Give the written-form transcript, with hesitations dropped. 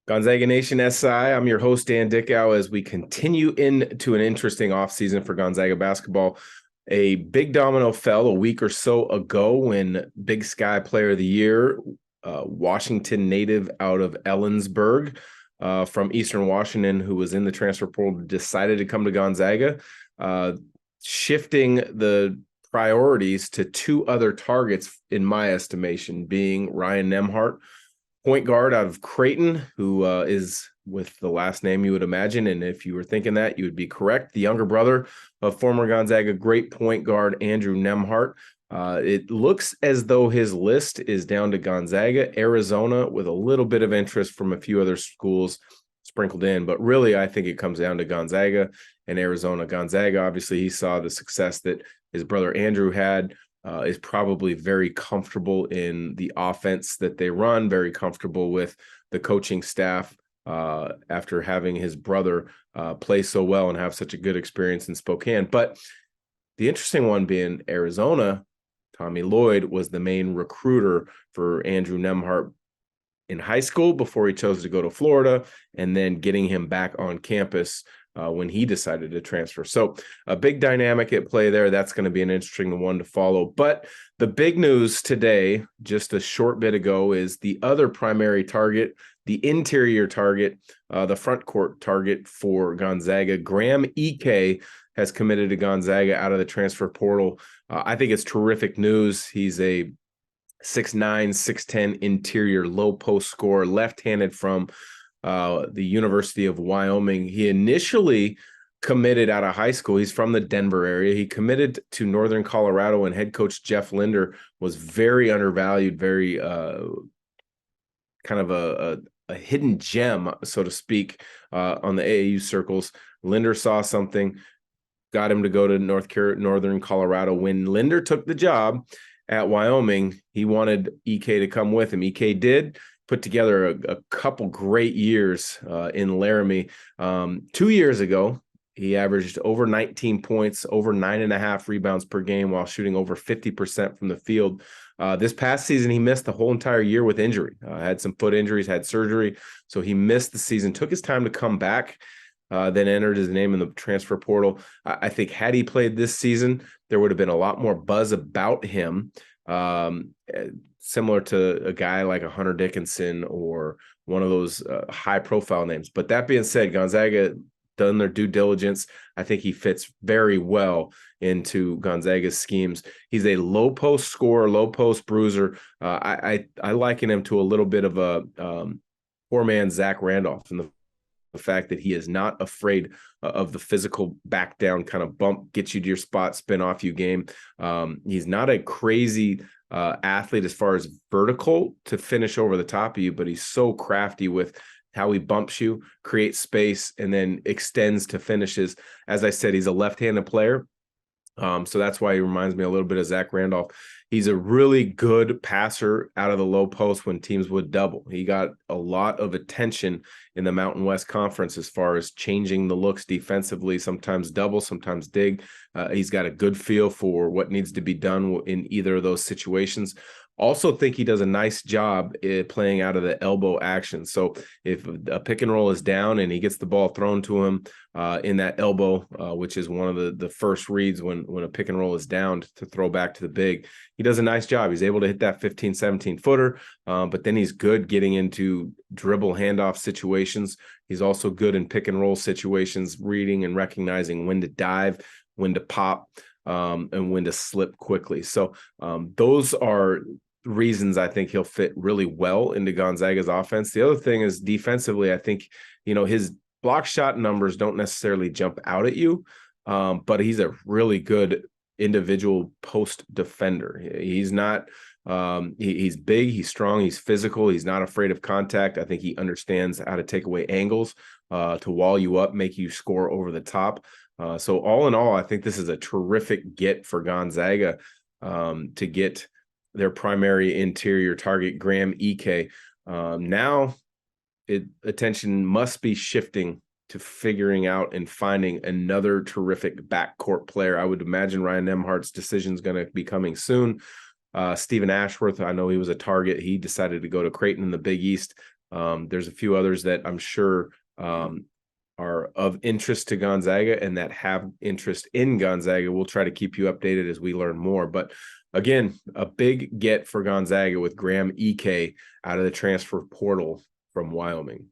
Gonzaga Nation SI, I'm your host, Dan Dickau, as we continue into an interesting offseason for Gonzaga basketball. A big domino fell a week or so ago when Big Sky Player of the Year, Washington native out of Ellensburg from Eastern Washington, who was in the transfer portal, decided to come to Gonzaga, shifting the priorities to two other targets, in my estimation, being Ryan Nembhard, point guard out of Creighton, who is with the last name you would imagine. And if you were thinking that, you would be correct. The younger brother of former Gonzaga great point guard Andrew Nembhard. It looks as though his list is down to Gonzaga, Arizona, with a little bit of interest from a few other schools sprinkled in. But really, I think it comes down to Gonzaga and Arizona. Gonzaga, obviously, he saw the success that his brother Andrew had. Is probably very comfortable in the offense that they run, very comfortable with the coaching staff after having his brother play so well and have such a good experience in Spokane. But the interesting one being Arizona, Tommy Lloyd was the main recruiter for Andrew Nembhard in high school before he chose to go to Florida, and then getting him back on campus when he decided to transfer. So a big dynamic at play there. That's going to be an interesting one to follow. But the big news today, just a short bit ago, is the other primary target, the interior target, the front court target for Gonzaga. Graham Ike has committed to Gonzaga out of the transfer portal. I think it's terrific news. He's a 6'9", 6'10" interior low post scorer, left-handed from the University of Wyoming. He initially committed out of high school. He's from the Denver area. He committed to Northern Colorado, and head coach Jeff Linder was very undervalued, very kind of a hidden gem, so to speak, on the AAU circles. Linder saw something, got him to go to Northern Colorado. When Linder took the job at Wyoming, he wanted Ike to come with him. Ike did. Put together a couple great years in Laramie. 2 years ago, he averaged over 19 points, over 9.5 rebounds per game while shooting over 50% from the field. This past season, he missed the whole entire year with injury. Had some foot injuries, had surgery. So he missed the season, took his time to come back, then entered his name in the transfer portal. I think had he played this season, there would have been a lot more buzz about him. Similar to a guy like a Hunter Dickinson or one of those high-profile names. But that being said, Gonzaga done their due diligence. I think he fits very well into Gonzaga's schemes. He's a low-post scorer, low-post bruiser. I liken him to a little bit of a poor-man Zach Randolph in the fact that he is not afraid of the physical back down kind of bump, get you to your spot, spin off you game. He's not a crazy athlete as far as vertical to finish over the top of you, but he's so crafty with how he bumps you, creates space, and then extends to finishes. As I said, he's a left-handed player. So that's why he reminds me a little bit of Zach Randolph. He's a really good passer out of the low post when teams would double. He got a lot of attention in the Mountain West Conference as far as changing the looks defensively, sometimes double, sometimes dig. He's got a good feel for what needs to be done in either of those situations. Also think he does a nice job playing out of the elbow action. So if a pick and roll is down and he gets the ball thrown to him in that elbow, which is one of the first reads when a pick and roll is down to throw back to the big, he does a nice job. He's able to hit that 15, 17 footer, but then he's good getting into dribble handoff situations. He's also good in pick and roll situations, reading and recognizing when to dive, when to pop, and when to slip quickly. So those are reasons I think he'll fit really well into Gonzaga's offense. The other thing is defensively, I think, his block shot numbers don't necessarily jump out at you, but he's a really good individual post defender. He's not, he's big, he's strong, he's physical, he's not afraid of contact. I think he understands how to take away angles to wall you up, make you score over the top. So all in all, I think this is a terrific get for Gonzaga to get their primary interior target, Graham Ike. Now attention must be shifting to figuring out and finding another terrific backcourt player. I would imagine Ryan Nembhard's decision is going to be coming soon. Stephen Ashworth, I know he was a target. He decided to go to Creighton in the Big East. There's a few others that I'm sure are of interest to Gonzaga and that have interest in Gonzaga. We'll try to keep you updated as we learn more. But again, a big get for Gonzaga with Graham Ike out of the transfer portal from Wyoming.